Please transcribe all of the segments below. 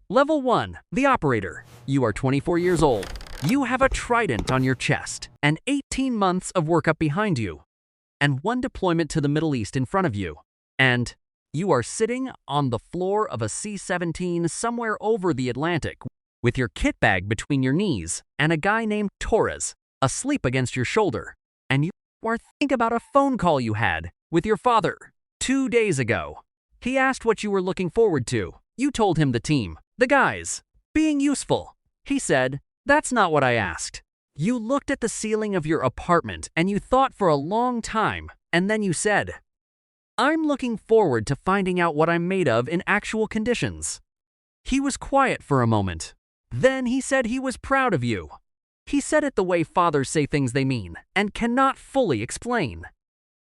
Level 1. The Operator. You are 24 years old. You have a Trident on your chest, and 18 months of workup behind you, and one deployment to the Middle East in front of you. And you are sitting on the floor of a C-17 somewhere over the Atlantic with your kit bag between your knees and a guy named Torres asleep against your shoulder. And you are thinking about a phone call you had with your father 2 days ago. He asked what you were looking forward to. You told him the team, the guys, being useful. He said, "That's not what I asked." You looked at the ceiling of your apartment and you thought for a long time, and then you said, "I'm looking forward to finding out what I'm made of in actual conditions." He was quiet for a moment. Then he said he was proud of you. He said it the way fathers say things they mean and cannot fully explain.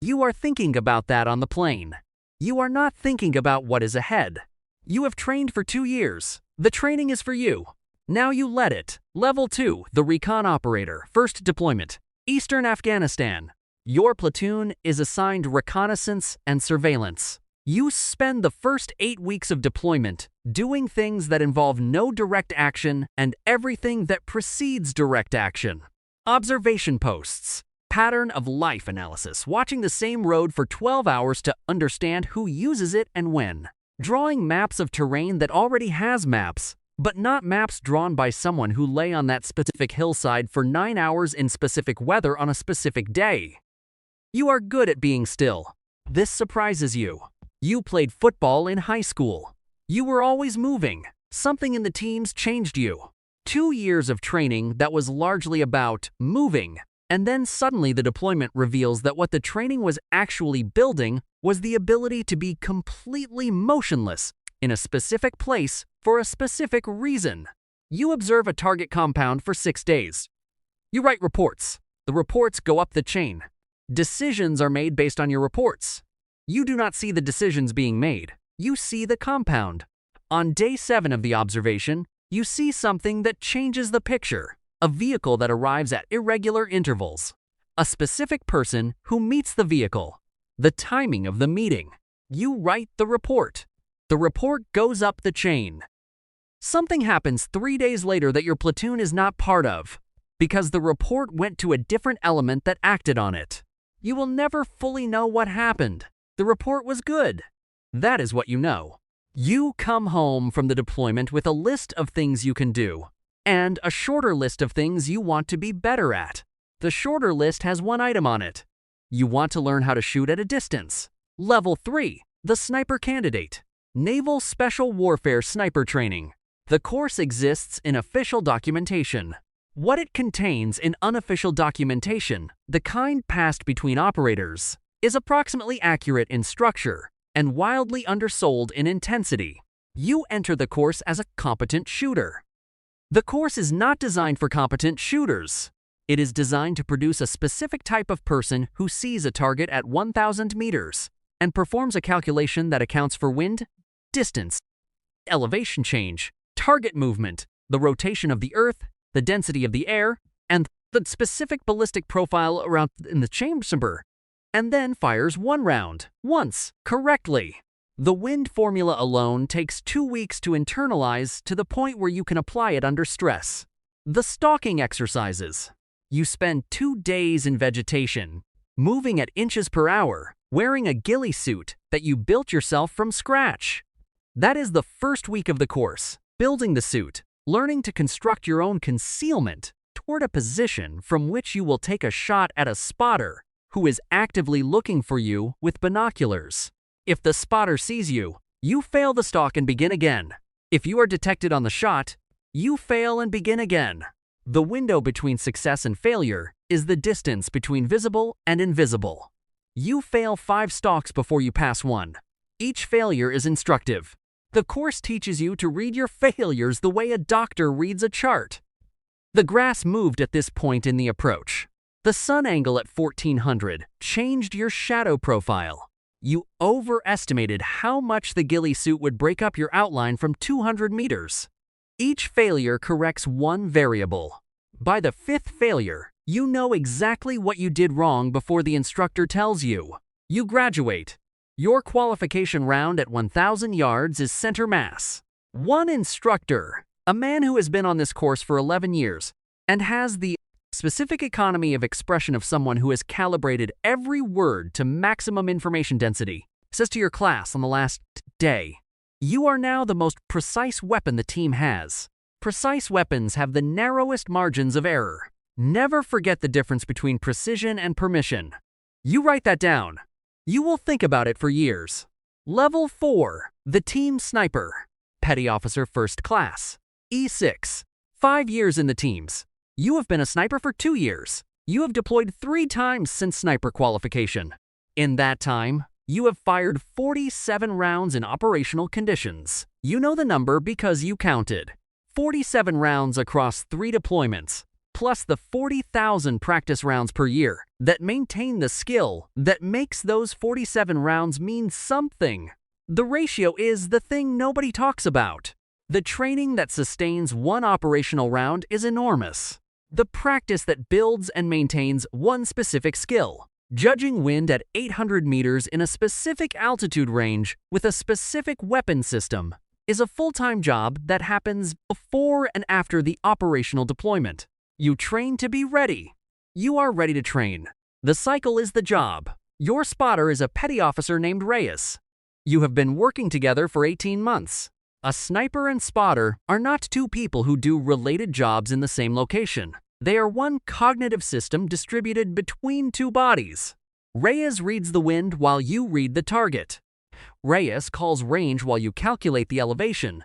You are thinking about that on the plane. You are not thinking about what is ahead. You have trained for 2 years. The training is for you. Now you let it. Level 2, the Recon Operator, first deployment, Eastern Afghanistan. Your platoon is assigned reconnaissance and surveillance. You spend the first 8 weeks of deployment doing things that involve no direct action and everything that precedes direct action. Observation posts, pattern of life analysis, watching the same road for 12 hours to understand who uses it and when. Drawing maps of terrain that already has maps, but not maps drawn by someone who lay on that specific hillside for 9 hours in specific weather on a specific day. You are good at being still. This surprises you. You played football in high school. You were always moving. Something in the teams changed you. 2 years of training that was largely about moving, and then suddenly the deployment reveals that what the training was actually building was the ability to be completely motionless in a specific place for a specific reason. You observe a target compound for 6 days. You write reports. The reports go up the chain. Decisions are made based on your reports. You do not see the decisions being made. You see the compound. On day 7 of the observation, you see something that changes the picture. A vehicle that arrives at irregular intervals. A specific person who meets the vehicle. The timing of the meeting. You write the report. The report goes up the chain. Something happens 3 days later that your platoon is not part of, because the report went to a different element that acted on it. You will never fully know what happened. The report was good. That is what you know. You come home from the deployment with a list of things you can do, and a shorter list of things you want to be better at. The shorter list has 1 item on it. You want to learn how to shoot at a distance. Level 3, the Sniper Candidate. Naval Special Warfare Sniper Training. The course exists in official documentation. What it contains in unofficial documentation, the kind passed between operators, is approximately accurate in structure and wildly undersold in intensity. You enter the course as a competent shooter. The course is not designed for competent shooters. It is designed to produce a specific type of person who sees a target at 1,000 meters and performs a calculation that accounts for wind, distance, elevation change, target movement, the rotation of the Earth, the density of the air, and the specific ballistic profile around in the chamber, and then fires 1 round, once, correctly. The wind formula alone takes 2 weeks to internalize to the point where you can apply it under stress. The stalking exercises. You spend 2 days in vegetation, moving at inches per hour, wearing a ghillie suit that you built yourself from scratch. That is the first week of the course, building the suit, learning to construct your own concealment toward a position from which you will take a shot at a spotter who is actively looking for you with binoculars. If the spotter sees you, you fail the stalk and begin again. If you are detected on the shot, you fail and begin again. The window between success and failure is the distance between visible and invisible. You fail 5 stalks before you pass 1. Each failure is instructive. The course teaches you to read your failures the way a doctor reads a chart. The grass moved at this point in the approach. The sun angle at 1400 changed your shadow profile. You overestimated how much the ghillie suit would break up your outline from 200 meters. Each failure corrects 1 variable. By the 5th failure, you know exactly what you did wrong before the instructor tells you. You graduate. Your qualification round at 1,000 yards is center mass. One instructor, a man who has been on this course for 11 years and has the specific economy of expression of someone who has calibrated every word to maximum information density, says to your class on the last day, "You are now the most precise weapon the team has." Precise weapons have the narrowest margins of error. Never forget the difference between precision and permission. You write that down. You will think about it for years. Level 4, the Team Sniper. Petty Officer First Class. E6. 5 years in the teams. You have been a sniper for 2 years. You have deployed 3 times since sniper qualification. In that time, you have fired 47 rounds in operational conditions. You know the number because you counted. 47 rounds across 3 deployments, plus the 40,000 practice rounds per year that maintain the skill that makes those 47 rounds mean something. The ratio is the thing nobody talks about. The training that sustains one operational round is enormous. The practice that builds and maintains one specific skill. Judging wind at 800 meters in a specific altitude range with a specific weapon system is a full-time job that happens before and after the operational deployment. You train to be ready. You are ready to train. The cycle is the job. Your spotter is a petty officer named Reyes. You have been working together for 18 months. A sniper and spotter are not two people who do related jobs in the same location. They are one cognitive system distributed between 2 bodies. Reyes reads the wind while you read the target. Reyes calls range while you calculate the elevation.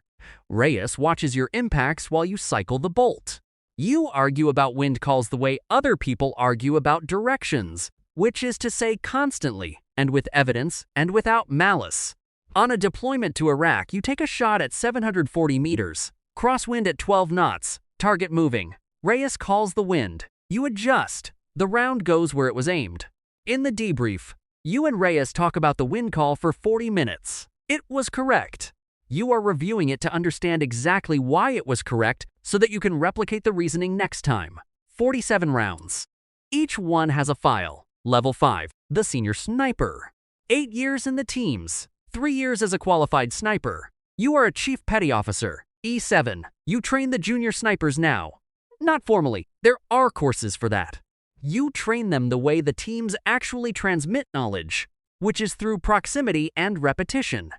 Reyes watches your impacts while you cycle the bolt. You argue about wind calls the way other people argue about directions, which is to say constantly, and with evidence, and without malice. On a deployment to Iraq, you take a shot at 740 meters, crosswind at 12 knots, target moving. Reyes calls the wind. You adjust. The round goes where it was aimed. In the debrief, you and Reyes talk about the wind call for 40 minutes. It was correct. You are reviewing it to understand exactly why it was correct so that you can replicate the reasoning next time. 47 rounds. Each one has a file. Level 5, the Senior Sniper. 8 years in the teams. 3 years as a qualified sniper. You are a Chief Petty Officer. E7. You train the junior snipers now. Not formally. There are courses for that. You train them the way the teams actually transmit knowledge, which is through proximity and repetition,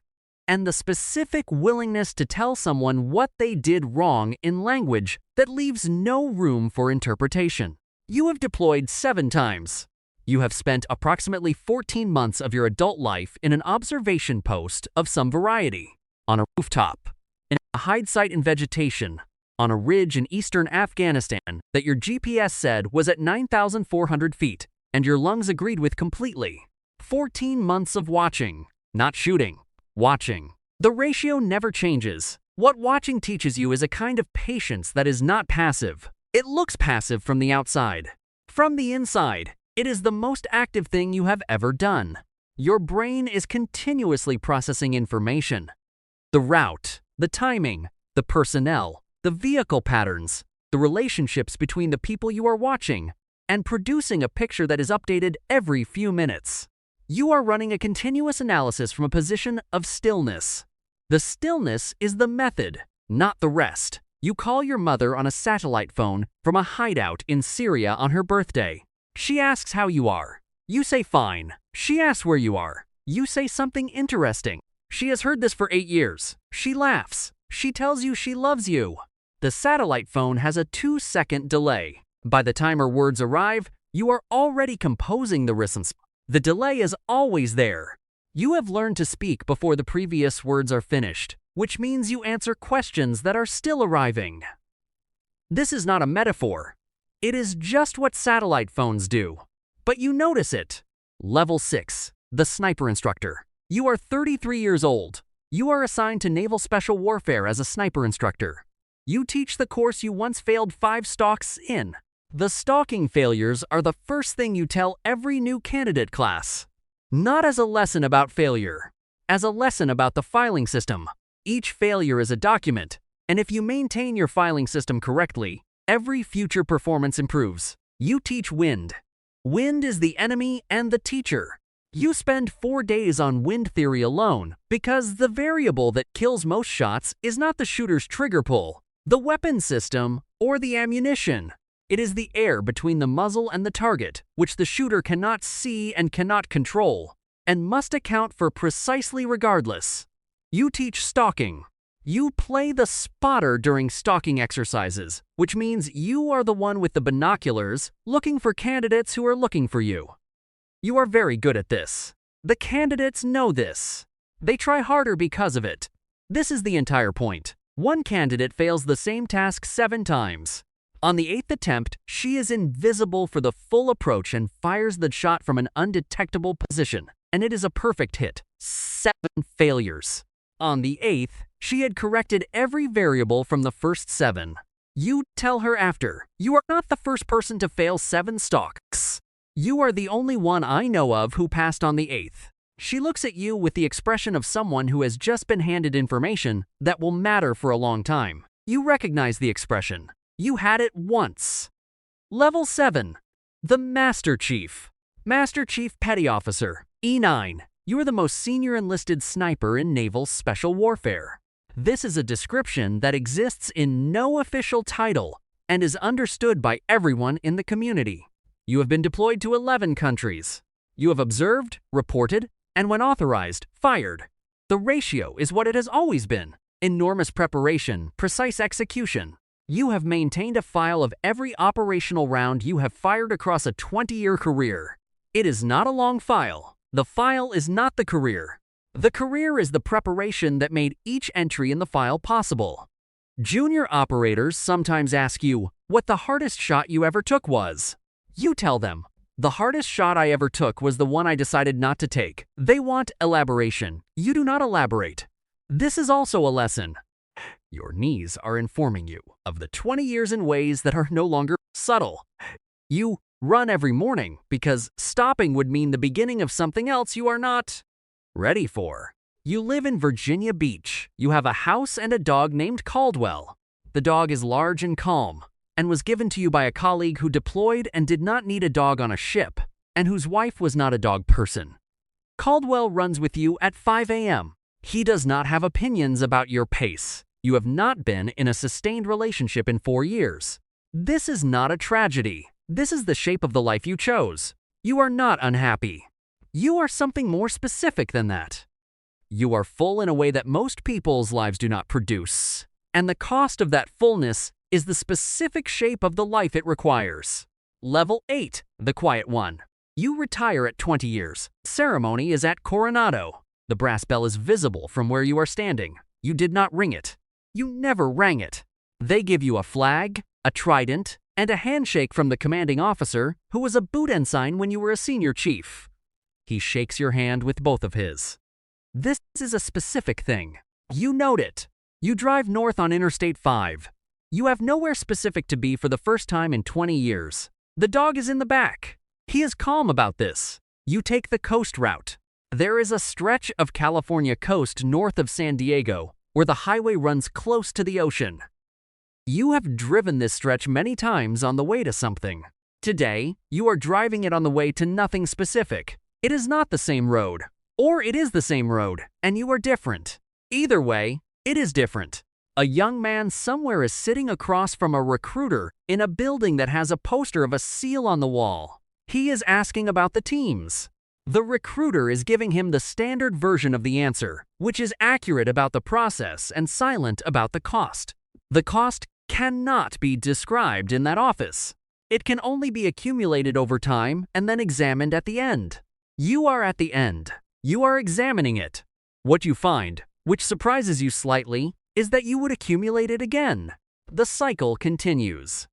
and the specific willingness to tell someone what they did wrong in language that leaves no room for interpretation. You have deployed 7 times. You have spent approximately 14 months of your adult life in an observation post of some variety, on a rooftop, in a hide site in vegetation, on a ridge in eastern Afghanistan that your GPS said was at 9,400 feet, and your lungs agreed with completely. 14 months of watching, not shooting, watching. The ratio never changes. What watching teaches you is a kind of patience that is not passive. It looks passive from the outside. From the inside, it is the most active thing you have ever done. Your brain is continuously processing information. The route, the timing, the personnel, the vehicle patterns, the relationships between the people you are watching, and producing a picture that is updated every few minutes. You are running a continuous analysis from a position of stillness. The stillness is the method, not the rest. You call your mother on a satellite phone from a hideout in Syria on her birthday. She asks how you are. You say fine. She asks where you are. You say something interesting. She has heard this for 8 years. She laughs. She tells you she loves you. The satellite phone has a 2-second delay. By the time her words arrive, you are already composing the response. The delay is always there. You have learned to speak before the previous words are finished, which means you answer questions that are still arriving. This is not a metaphor. It is just what satellite phones do. But you notice it. Level 6, the Sniper Instructor. You are 33 years old. You are assigned to Naval Special Warfare as a sniper instructor. You teach the course you once failed 5 stalks in. The stalking failures are the first thing you tell every new candidate class. Not as a lesson about failure, as a lesson about the filing system. Each failure is a document, and if you maintain your filing system correctly, every future performance improves. You teach wind. Wind is the enemy and the teacher. You spend 4 days on wind theory alone because the variable that kills most shots is not the shooter's trigger pull, the weapon system, or the ammunition. It is the air between the muzzle and the target, which the shooter cannot see and cannot control, and must account for precisely regardless. You teach stalking. You play the spotter during stalking exercises, which means you are the one with the binoculars looking for candidates who are looking for you. You are very good at this. The candidates know this. They try harder because of it. This is the entire point. One candidate fails the same task 7 times. On the 8th attempt, she is invisible for the full approach and fires the shot from an undetectable position, and it is a perfect hit. 7 failures. On the 8th, she had corrected every variable from the first 7. You tell her after, "You are not the first person to fail 7 stalks. You are the only one I know of who passed on the 8th. She looks at you with the expression of someone who has just been handed information that will matter for a long time. You recognize the expression. You had it once. Level 7. The Master Chief. Master Chief Petty Officer, E9. You are the most senior enlisted sniper in Naval Special Warfare. This is a description that exists in no official title and is understood by everyone in the community. You have been deployed to 11 countries. You have observed, reported, and when authorized, fired. The ratio is what it has always been. Enormous preparation, precise execution. You have maintained a file of every operational round you have fired across a 20-year career. It is not a long file. The file is not the career. The career is the preparation that made each entry in the file possible. Junior operators sometimes ask you what the hardest shot you ever took was. You tell them, "The hardest shot I ever took was the one I decided not to take." They want elaboration. You do not elaborate. This is also a lesson. Your knees are informing you of the 20 years in ways that are no longer subtle. You run every morning because stopping would mean the beginning of something else you are not ready for. You live in Virginia Beach. You have a house and a dog named Caldwell. The dog is large and calm, and was given to you by a colleague who deployed and did not need a dog on a ship, and whose wife was not a dog person. Caldwell runs with you at 5 a.m. He does not have opinions about your pace. You have not been in a sustained relationship in 4 years. This is not a tragedy. This is the shape of the life you chose. You are not unhappy. You are something more specific than that. You are full in a way that most people's lives do not produce, and the cost of that fullness is the specific shape of the life it requires. Level 8, the quiet one. You retire at 20 years. Ceremony is at Coronado. The brass bell is visible from where you are standing. You did not ring it. You never rang it. They give you a flag, a trident, and a handshake from the commanding officer, who was a boot ensign when you were a senior chief. He shakes your hand with both of his. This is a specific thing. You note it. You drive north on Interstate 5. You have nowhere specific to be for the first time in 20 years. The dog is in the back. He is calm about this. You take the coast route. There is a stretch of California coast north of San Diego where the highway runs close to the ocean. You have driven this stretch many times on the way to something. Today, you are driving it on the way to nothing specific. It is not the same road, or it is the same road, and you are different. Either way, it is different. A young man somewhere is sitting across from a recruiter in a building that has a poster of a seal on the wall. He is asking about the teams. The recruiter is giving him the standard version of the answer, which is accurate about the process and silent about the cost. The cost cannot be described in that office. It can only be accumulated over time and then examined at the end. You are at the end. You are examining it. What you find, which surprises you slightly, is that you would accumulate it again. The cycle continues.